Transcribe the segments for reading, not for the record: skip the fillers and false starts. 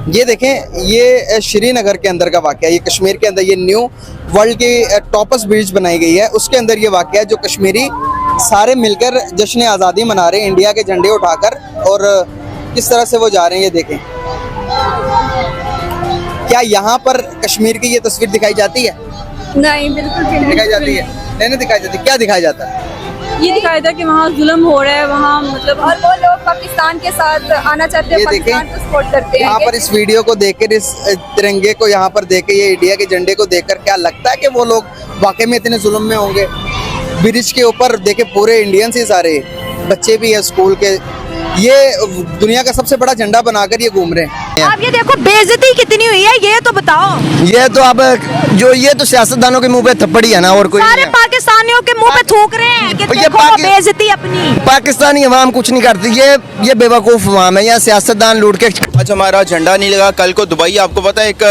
ये देखें, ये श्रीनगर के अंदर का वाक़या, ये कश्मीर के अंदर ये न्यू वर्ल्ड की टॉपस्ट ब्रिज बनाई गई है, उसके अंदर ये वाक़या है जो कश्मीरी सारे मिलकर जश्न आज़ादी मना रहे हैं इंडिया के झंडे उठाकर, और किस तरह से वो जा रहे हैं ये देखें। क्या यहाँ पर कश्मीर की ये तस्वीर दिखाई जाती है? नहीं, बिल्कुल भी नहीं दिखाई जाती है? नहीं दिखाई जाती। क्या दिखाया जाता है? ये दिखाया था कि वहाँ जुल्म हो रहा है, वहाँ मतलब और वो लोग पाकिस्तान के साथ आना चाहते हैं, पाकिस्तान को सपोर्ट करते हैं। यहाँ पर इस वीडियो को देखकर, इस तिरंगे को यहाँ पर देख के, ये इंडिया के झंडे को देखकर क्या लगता है कि वो लोग वाकई में इतने जुल्म में होंगे? ब्रिज के ऊपर देखे पूरे इंडियंस ही सारे बच्चे भी है स्कूल के, ये दुनिया का सबसे बड़ा झंडा बनाकर ये घूम रहे हैं। आप ये देखो बेइज्जती कितनी हुई है, ये तो बताओ। ये तो अब जो ये तो सियासतदानों के मुंह पे थप्पड़ ही है ना, और कोई सारे पाकिस्तानियों के मुंह पे थूक रहे हैं कि देखो बेइज्जती अपनी। पाकिस्तानी अवाम कुछ नहीं करती, ये बेवकूफ अवाम है, यहाँ सियासतदान लूट के। आज हमारा झंडा नहीं लगा, कल को दुबई आपको पता है एक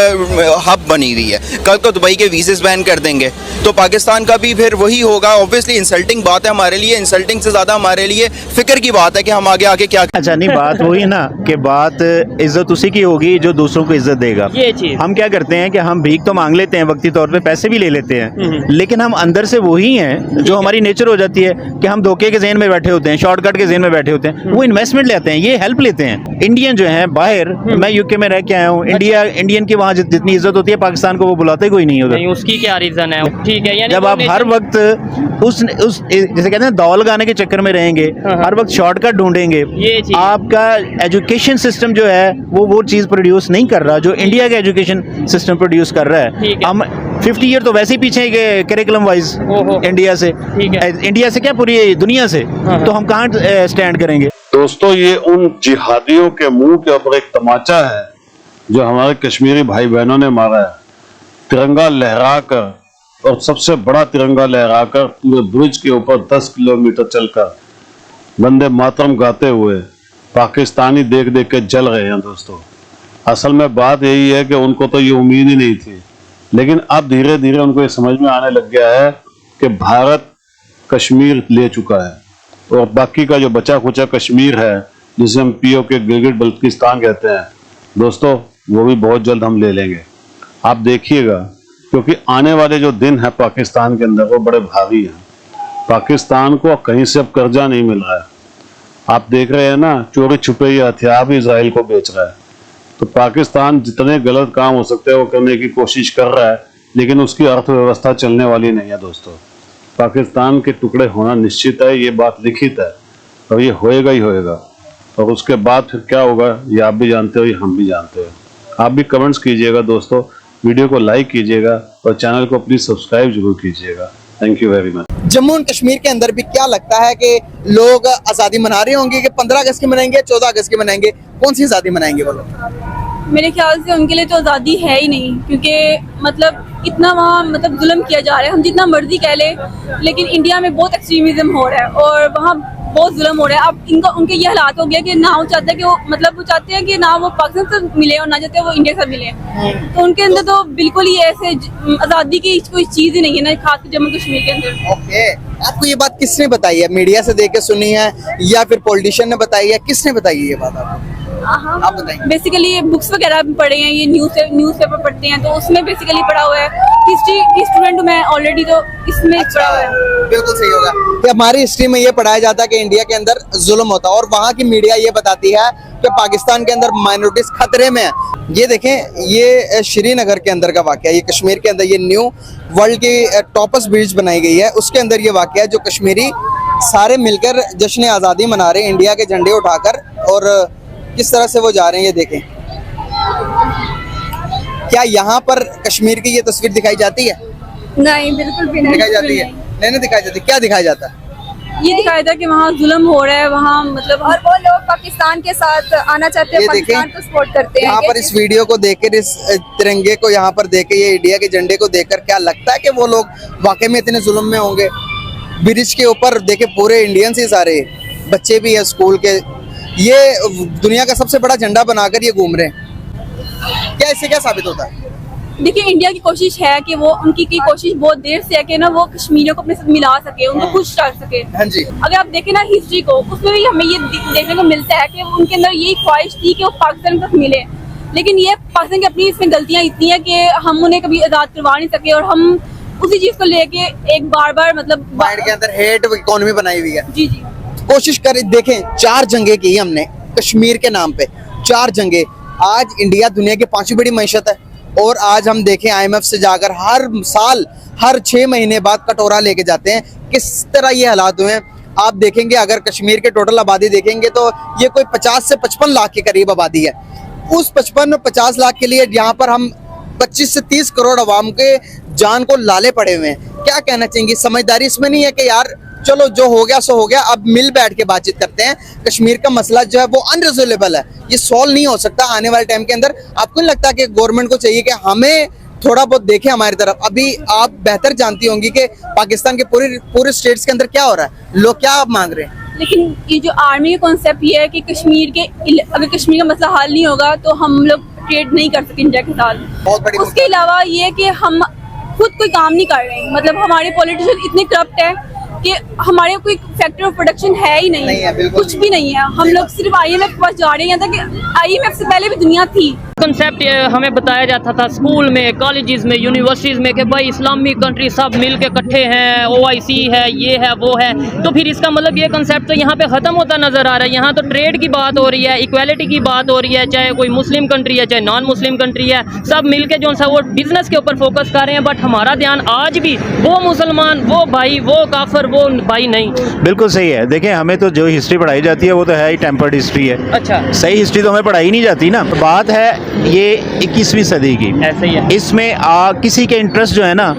हब बनी हुई है, कल को दुबई के वीज़े बैन कर देंगे, तो पाकिस्तान का भी फिर वही होगा। ऑब्वियसली इंसल्टिंग बात है हमारे लिए, इंसल्टिंग से ज़्यादा हमारे लिए फिक्र की बात है कि हम आगे क्या। अच्छा नहीं, बात वही ना कि बात इज्जत उसी की होगी जो दूसरों को इज्जत देगा। ये चीज हम क्या करते हैं कि हम भीख तो मांग लेते हैं, वक्ती तौर पे पैसे भी ले लेते हैं, लेकिन हम अंदर से वही हैं जो हमारी नेचर हो जाती है कि हम धोखे के ज़हन में बैठे होते हैं, शॉर्टकट के ज़हन में बैठे होते हैं। वो इन्वेस्टमेंट लेते हैं, ये हेल्प लेते हैं। इंडियन जो है बाहर, मैं यूके में रह के आया हूँ, इंडियन की वहाँ जितनी इज्जत होती है पाकिस्तान को वो बुलाते कोई नहीं उधर। उसकी क्या रीजन है? ठीक है, यानी जब आप हर वक्त उस जैसे कहते हैं दौल गाने के चक्कर में रहेंगे, हर वक्त शॉर्टकट ढूंढेंगे, आपका एजुकेशन सिस्टम जो है वो चीज प्रोड्यूस नहीं कर रहा जो इंडिया का एजुकेशन सिस्टम प्रोड्यूस कर रहा है। हम 50 ईयर तो वैसे ही पीछे हैं करिकुलम वाइज इंडिया से, इंडिया से क्या पूरी दुनिया से, तो हम कहाँ स्टैंड करेंगे? दोस्तों, ये उन जिहादियों के मुंह के ऊपर एक तमाचा है जो हमारे कश्मीरी भाई बहनों ने मारा है। तिरंगा लहराकर, और सबसे बड़ा तिरंगा लहराकर पूरे ब्रिज के ऊपर 10 किलोमीटर चलकर वंदे मातरम गाते हुए पाकिस्तानी देख देख के जल रहे हैं। दोस्तों, असल में बात यही है कि उनको तो ये उम्मीद ही नहीं थी, लेकिन अब धीरे धीरे उनको ये समझ में आने लग गया है कि भारत कश्मीर ले चुका है, और बाकी का जो बचा खुचा कश्मीर है जिसे हम POK गिलगित बल्तिस्तान कहते हैं, दोस्तों वो भी बहुत जल्द हम ले लेंगे। आप देखिएगा, क्योंकि आने वाले जो दिन है पाकिस्तान के अंदर वो बड़े भारी हैं। पाकिस्तान को कहीं से अब कर्जा नहीं मिल रहा है। आप देख रहे हैं ना, चोरी छुपे ये हथियार भी इजराइल को बेच रहा है। तो पाकिस्तान जितने गलत काम हो सकते हैं वो करने की कोशिश कर रहा है, लेकिन उसकी अर्थव्यवस्था चलने वाली नहीं है। दोस्तों, पाकिस्तान के टुकड़े होना निश्चित है, ये बात लिखित है, और ये होएगा ही होएगा। और उसके बाद फिर क्या होगा ये आप भी जानते हो, ये हम भी जानते हो। आप भी कमेंट्स कीजिएगा दोस्तों, वीडियो को लाइक कीजिएगा और चैनल को प्लीज सब्सक्राइब जरूर कीजिएगा। Thank you very much. Jammu and Kashmir के अंदर भी क्या लगता है कि लोग आज़ादी मना रहे होंगे कि 15 अगस्त की मनाएंगे, 14 अगस्त की मनाएंगे? कौन सी आज़ादी मनाएंगे वो लोग? मेरे ख्याल से उनके लिए तो आज़ादी है ही नहीं, क्योंकि मतलब इतना वहाँ मतलब जुल्म किया जा रहा है। हम जितना मर्जी कह ले, लेकिन इंडिया में बहुत एक्सट्रीमिज्म हो रहा है और वहाँ बहुत जुल्म हो रहा है। अब इनका उनके ये हालात हो गया कि ना वो चाहते हैं कि वो मतलब वो चाहते हैं कि ना वो पाकिस्तान से मिले और ना चाहते हैं वो इंडिया से मिले। तो उनके अंदर तो बिल्कुल ही ऐसे आज़ादी की कोई चीज़ ही नहीं है ना, खासकर जम्मू कश्मीर के अंदर। ओके, आपको ये बात किसने बताई है? मीडिया से देख के सुनी है या फिर पॉलिटिशियन ने बताई है? किसने बताई है ये बात आपको? आप बताइए। बेसिकली बुक्स वगैरह पढ़े हैं, ये न्यूज़पेपर पढ़ते हैं तो उसमें बेसिकली पढ़ा हुआ है। हिस्ट्री की स्टूडेंट मैं ऑलरेडी, तो इसमें पढ़ा हुआ है। बिल्कुल सही होगा कि हमारी हिस्ट्री में ये पढ़ाया जाता है कि इंडिया के अंदर जुल्म होता है, और वहाँ की मीडिया ये बताती है कि पाकिस्तान के अंदर माइनॉरिटीज खतरे में है। ये देखें, ये श्रीनगर के अंदर का वाक़या, ये कश्मीर के अंदर ये न्यू वर्ल्ड की टॉपस्ट ब्रिज बनाई गई है, उसके अंदर ये वाक़या है जो कश्मीरी सारे मिलकर जश्न आज़ादी मना रहे हैं इंडिया के झंडे उठाकर, और किस तरह से वो जा रहे हैं ये देखें। क्या यहाँ पर कश्मीर की ये तस्वीर दिखाई जाती है? नहीं, बिल्कुल भी नहीं दिखाई जाती है? नहीं दिखाई जाती। क्या दिखाया जाता है? ये दिखाया था कि वहाँ जुल्म हो रहा है, वहाँ मतलब और वो लोग पाकिस्तान के साथ आना चाहते हैं, पाकिस्तान को सपोर्ट करते हैं। यहाँ पर इस वीडियो को देखकर, इस तिरंगे को यहाँ पर देख के, ये इंडिया के झंडे को देखकर क्या लगता है कि वो लोग वाकई में इतने जुल्म में होंगे? ब्रिज के ऊपर देखे पूरे इंडियंस ही सारे बच्चे भी है स्कूल के, ये दुनिया का सबसे बड़ा झंडा बनाकर ये घूम रहे हैं। क्या इससे क्या साबित होता है? देखिए, इंडिया की कोशिश है कि वो उनकी कोशिश बहुत देर से है कि ना वो कश्मीरियों को अपने साथ मिला सके, उनको खुश कर सके। हाँ जी। अगर आप देखें ना हिस्ट्री को, उसमें भी हमें ये देखने को मिलता है कि उनके अंदर यही ख्वाहिश थी कि वो पाकिस्तान के साथ मिले। लेकिन ये पाकिस्तान की अपनी इसमें गलतियां इतनी है कि हम उन्हें कभी आज़ाद करवा नहीं सके और हम उसी चीज को लेके एक बार मतलब माइंड के अंदर हेट इकोनॉमी बनाई हुई है। जी जी कोशिश करें, देखें 4 जंगें की हमने कश्मीर के नाम पे, 4 जंगें। आज इंडिया दुनिया की 5वीं बड़ी मईशत है और आज हम देखें IMF से जाकर हर साल हर 6 महीने बाद कटोरा लेके जाते हैं। किस तरह ये हालात हुए हैं आप देखेंगे। अगर कश्मीर के टोटल आबादी देखेंगे तो ये कोई 50 से 55 लाख के करीब आबादी है। उस 55-50 लाख के लिए यहाँ पर हम 25 से 30 करोड़ अवाम के जान को लाले पड़े हुए हैं। क्या कहना चाहेंगे? समझदारी इसमें नहीं है कि यार चलो जो हो गया सो हो गया, अब मिल बैठ के बातचीत करते हैं। कश्मीर का मसला जो है वो अनरिजोल्वेबल है, ये सॉल्व नहीं हो सकता आने वाले टाइम के अंदर। आपको नहीं लगता कि गवर्नमेंट को चाहिए कि हमें थोड़ा बहुत देखें हमारी तरफ? अभी आप बेहतर जानती होंगी कि पाकिस्तान के पूरे स्टेट्स के अंदर क्या हो रहा है, लोग क्या आप मांग रहे हैं। लेकिन ये जो आर्मी का कॉन्सेप्ट ये है कि अगर कश्मीर का मसला हल नहीं होगा तो हम लोग ट्रेड नहीं कर सके इंडिया के साथ। बहुत बड़ी उसके अलावा ये कि हम खुद कोई काम नहीं कर रहे हैं, मतलब हमारे पॉलिटिशियन इतने करप्ट है कि हमारे कोई फैक्टर ऑफ प्रोडक्शन है ही नहीं है, बिल्कुल कुछ भी नहीं है। हम लोग सिर्फ IMF के पास जा रहे हैं, यहाँ तक कि IMF से पहले भी दुनिया थी। कंसेप्ट हमें बताया जाता था स्कूल में, कॉलेजेस में, यूनिवर्सिटीज़ में कि भाई इस्लामिक कंट्री सब मिल के इकट्ठे हैं, OIC है, ये है वो है। तो फिर इसका मतलब ये कंसेप्ट तो यहाँ पे ख़त्म होता नज़र आ रहा है। यहाँ तो ट्रेड की बात हो रही है, इक्वालिटी की बात हो रही है, चाहे कोई मुस्लिम कंट्री है चाहे नॉन मुस्लिम कंट्री है, सब मिल के जो सा वो बिजनेस के ऊपर फोकस कर रहे हैं। बट हमारा ध्यान आज भी वो मुसलमान, वो भाई, वो काफर, वो भाई नहीं। बिल्कुल सही है। देखें, हमें तो जो हिस्ट्री पढ़ाई जाती है वो तो है ही टेम्पर्ड हिस्ट्री है। अच्छा, सही हिस्ट्री तो हमें पढ़ाई नहीं जाती ना। बात है ये 21वीं सदी की, ऐसे ही है। इसमें किसी के इंटरेस्ट जो है ना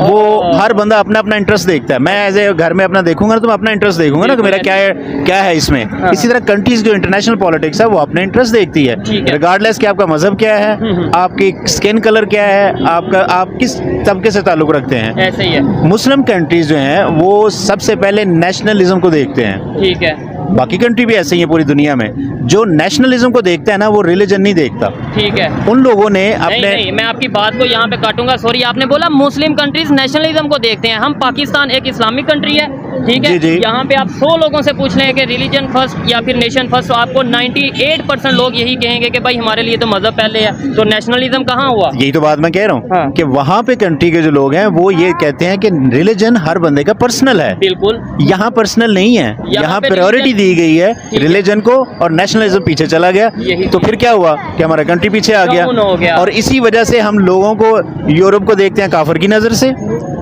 वो हर बंदा अपना अपना इंटरेस्ट देखता है। मैं एज ए घर में अपना देखूंगा ना तो मैं अपना इंटरेस्ट देखूंगा ना कि मेरा क्या है इसमें। हाँ। इसी तरह कंट्रीज जो इंटरनेशनल पॉलिटिक्स है वो अपने इंटरेस्ट देखती है, रिगार्डलेस कि आपका मजहब क्या है, आपकी स्किन कलर क्या है, आप किस तबके से ताल्लुक रखते हैं। ऐसे ही है। मुस्लिम कंट्रीज जो हैं वो सबसे पहले नेशनलिज्म को देखते हैं। ठीक है, बाकी कंट्री भी ऐसे ही है पूरी दुनिया में। जो नेशनलिज्म को देखता है ना वो रिलीजन नहीं देखता। ठीक है। उन लोगों ने अपने नहीं, मैं आपकी बात को यहाँ पे काटूंगा। सॉरी, आपने बोला मुस्लिम कंट्रीज नेशनलिज्म को देखते हैं। हम पाकिस्तान एक इस्लामिक कंट्री है, ठीक है। जी, जी। यहाँ पे आप 100 लोगों से पूछ लें कि रिलीजन फर्स्ट या फिर नेशन फर्स्ट, तो आपको 98% लोग यही कहेंगे कि भाई हमारे लिए तो मजहब पहले है। तो नेशनलिज्म कहाँ हुआ? यही तो बात मैं कह रहा हूँ हाँ। कि वहाँ पे कंट्री के जो लोग हैं वो ये कहते हैं कि रिलीजन हर बंदे का पर्सनल है। बिल्कुल। यहाँ पर्सनल नहीं है, यहाँ पे प्रायोरिटी दी गई है रिलीजन को और नेशनलिज्म पीछे चला गया। तो फिर क्या हुआ कि हमारा कंट्री पीछे आ डाउन हो गया। और इसी वजह से हम लोगों को यूरोप को देखते हैं काफिर की नजर से,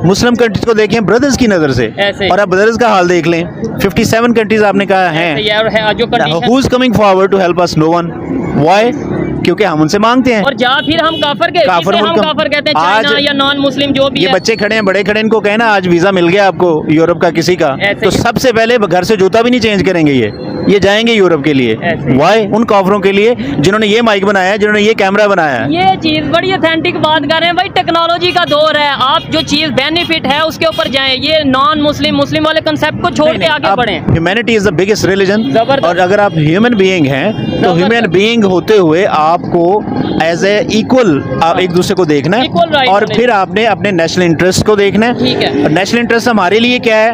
मुस्लिम कंट्रीज को देखें ब्रदर्स की नजर से। ऐसे। और अब ब्रदर्स का हाल देख लें, 57 कंट्रीज आपने कहा ऐसे ही है। और है जो condition- who is coming forward to help us? No one. Why? क्योंकि हम उनसे मांगते हैं। और जा फिर हम काफर के काफिर हम मुल्क- काफर कहते हैं, आज चाइना या नॉन मुस्लिम जो भी ये है। बच्चे खड़े हैं, बड़े खड़े, इनको कहना आज वीजा मिल गया आपको यूरोप का किसी का, ऐसे तो ही। सबसे पहले घर से जूता भी नहीं चेंज करेंगे, ये जाएंगे यूरोप के लिए। ऐसे ही। वाई? उन काफरों के लिए जिन्होंने ये माइक बनाया है, जिन्होंने ये कैमरा बनाया है। ये चीज बड़ी ऑथेंटिक बात कर रहे हैं भाई। टेक्नोलॉजी का दौर है, आप जो चीज बेनिफिट है उसके ऊपर जाएं। ये नॉन मुस्लिम मुस्लिम वाले कंसेप्ट को छोड़ के आगे बढ़ें। Humanity is the biggest religion. जबरदस्त। और अगर आप ह्यूमन बीइंग हैं तो ह्यूमन बीइंग होते हुए आपको एज ए इक्वल आप एक दूसरे को देखना है। Equal right और होने फिर आपने अपने नेशनल इंटरेस्ट को देखना है। ठीक है। नेशनल इंटरेस्ट हमारे लिए क्या है?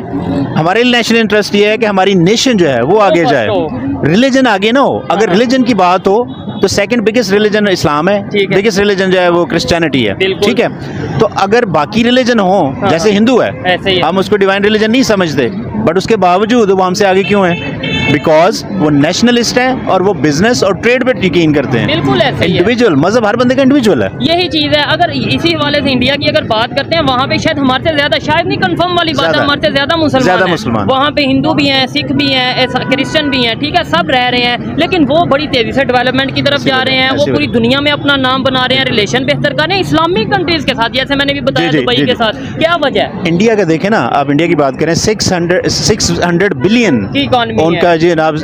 हमारे लिए नेशनल इंटरेस्ट ये है कि हमारी नेशन जो है वो आगे first जाए, हो। रिलीजन आगे ना हो। अगर रिलीजन की बात हो तो सेकंड बिगेस्ट रिलीजन इस्लाम है, ठीक है। बिगेस्ट रिलीजन जो है वो क्रिश्चियनिटी है। बिल्कुल। ठीक है। तो अगर बाकी रिलीजन हो, हाँ, जैसे हिंदू है, ऐसे ही है। हम उसको डिवाइन रिलीजन नहीं समझते, बट उसके बावजूद वो हमसे आगे क्यों है? बिकॉज वो नेशनलिस्ट हैं और वो बिजनेस और ट्रेड पे यकीन करते हैं। बिल्कुल ऐसे ही है। इंडिविजुअल मजहब हर बंदे का इंडिविजुअल है। यही चीज है। अगर इसी हवाले से इंडिया की अगर बात करते हैं, वहाँ पे शायद हमारे से ज्यादा, शायद नहीं कंफर्म वाली बात है, ज्यादा। हमारे से ज्यादा ज्यादा हैं। मुसलमान। वहाँ पे हिंदू भी हैं, सिख भी हैं, क्रिश्चियन भी हैं, ठीक है, सब रह रहे हैं। लेकिन वो बड़ी तेजी से डेवलपमेंट की तरफ जा रहे हैं। वो पूरी दुनिया में अपना नाम बना रहे हैं, रिलेशन बेहतर कर रहे हैं इस्लामिक कंट्रीज के साथ, जैसे मैंने भी बताया जी, दुबई जी, के जी। साथ। क्या वजह है? इंडिया का देखें ना, आप इंडिया की बात करें, 600 बिलियन की इकॉनमी है। उनका जी जनाब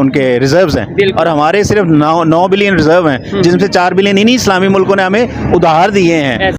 उनके रिजर्व्स हैं, बिल्कुल। और हमारे सिर्फ 9 बिलियन रिजर्व हैं, जिनमें से 4 बिलियन इन्हीं इस्लामी मुल्कों ने हमें उधार दिए हैं।